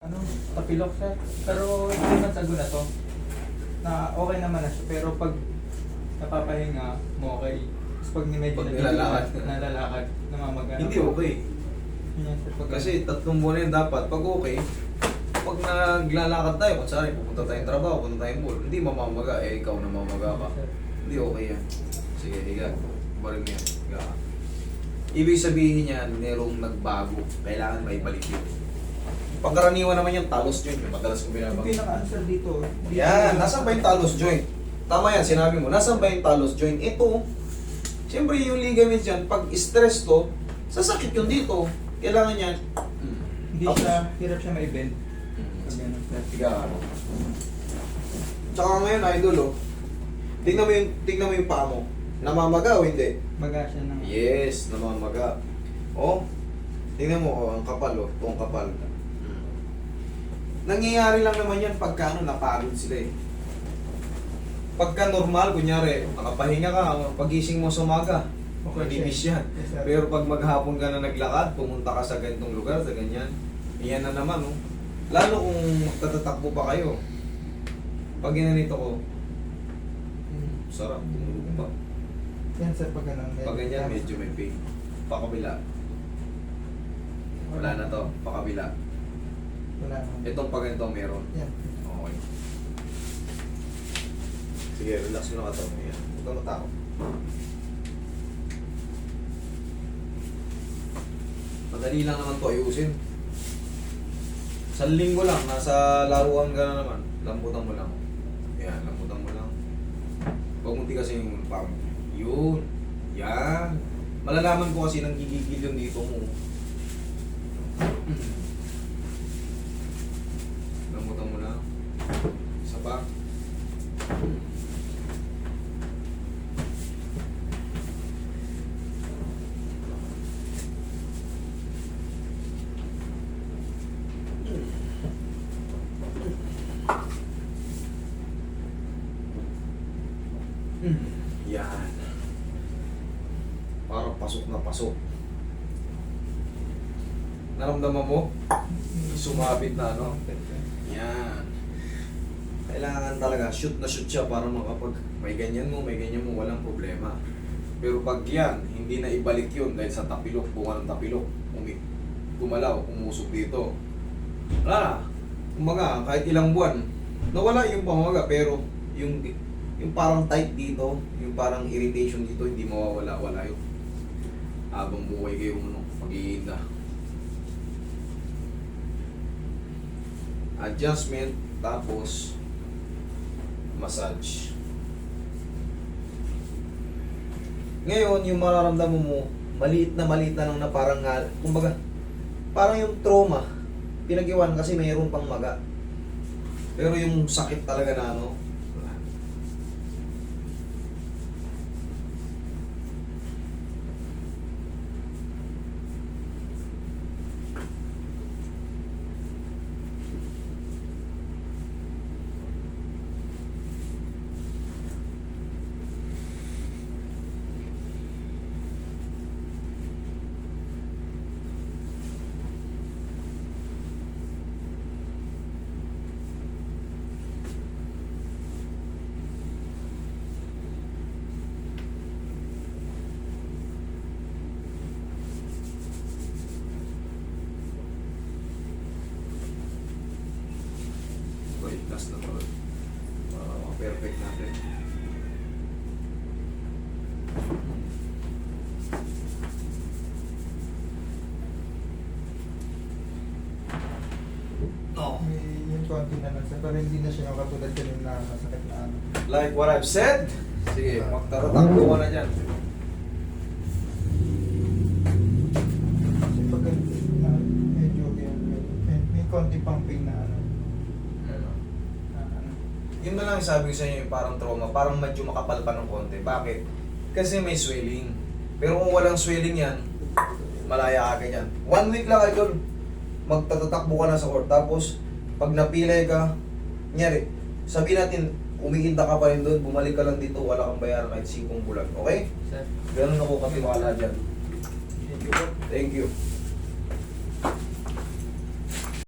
ano, tapilok siya. Pero hindi naman sago na to. Na okay naman na siya. Pero pag napapahinga mo, okay. Tapos pag medyo Pag nilalakad. nalalakad, namamaga. Hindi okay. Yan, sir, pag- Kasi 3 buwan yun dapat. Pag okay, pag naglalakad tayo, kung saan pupunta tayong trabaho, pupunta tayong mall, hindi mamamaga, eh ikaw namamaga ka. Sir. Hindi okay yan. Sige, higa. Balik mo yan. Higa ka. Ibig sabihin yan, merong nagbago. Kailangan may balik yun. Pagkaraniwan naman yan, talos joint. Yung madalas ko Yung binabang. pinaka-answer dito. Yan, nasaan ba yung talos joint? Tama yan, sinabi mo. Nasaan ba yung talos joint? Ito, siyempre yung ligaments yan, pag stress to, sasakit yun dito. Kailangan yan. Hindi siya, hirap siya ma-bend. Pag ganun, sir. Higa ka. Tsaka ngayon, idol, oh. Tingnan mo yung paa mo. Namamaga o hindi? Maga siya ng... Yes, namamaga. Oh, tingnan mo, oh, ang kapal, oh. Itong kapal. Nangyayari lang naman yan pagka ano, napagod sila eh. Pagka normal, kunyari, nakapahinga ka, pagising mo sa umaga, Okay, manipis sir. yan. Yes, sir. Pero pag maghapon ka na naglakad, pumunta ka sa ganitong lugar, sa ganyan, iyan na naman, oh. Lalo kung magtatatakbo pa kayo. Pag ginanito ko, sarap, tumulog pa. Yan sir, pag ganun. Pag ganyan, medyo may pain. Pakabila. Wala na to, pakabila. Wala naman. Itong pag ganito meron. Yan. Okay. Sige, relax mo na katawan mo yan. Huwag kang matakot. Madali lang naman to ayusin. Sa linggo lang, nasa laruan ka na naman. Lambutan mo lang. Yan, lambutan mo lang. Huwag mo kasi yung pang. Yun. Yan. Malalaman ko kasi nang gigigil yung dito mo. Lambutan mo lang. Isa pa. Yan. Parang pasok na pasok. Naramdaman mo? Sumabit na, no? Yan. Kailangan talaga, shoot na shoot siya para makapag may ganyan mo, walang problema. Pero pag yan, hindi na ibalik yun dahil sa tapilok, bunga ng tapilok, gumalaw, umusok dito. Wala na. Kumbaga, kahit ilang buwan, nawala yung pamamaga, pero yung parang tight dito, yung parang irritation dito, hindi mawawala, wala yun. Habang buhay kayo, mag-iinda. Adjustment, tapos massage. Ngayon, yung mararamdaman mo, maliit na lang na parang, kumbaga, parang yung trauma, pinag-iwan kasi mayroon pang maga. Pero yung sakit talaga na ano, wala. Okay, last na pala. Para perfect natin. No. Yung konti na lang sir, pero hindi na siya yung katulad kanina na masakit na ano. Like what I've said, sige, magtatatakbo ka na dyan. Kasi pag medyo may konti pang pain na ano. na ano. Yun na lang sabi ko sa inyo, yung parang trauma, parang medyo makapal pa ng konti. Bakit? Kasi may swelling. Pero kung walang swelling yan, malaya ka ganyan. 1 week lang idol, magtatatakbo ka na sa court. Tapos, pag napilay ka, nyari, sabihin natin, umiinda ka pa rin doon, bumalik ka lang dito, wala kang bayaran kahit 5 bulan. Okay? Sir, Ganun ako katiwala dyan. thank you po. Thank you.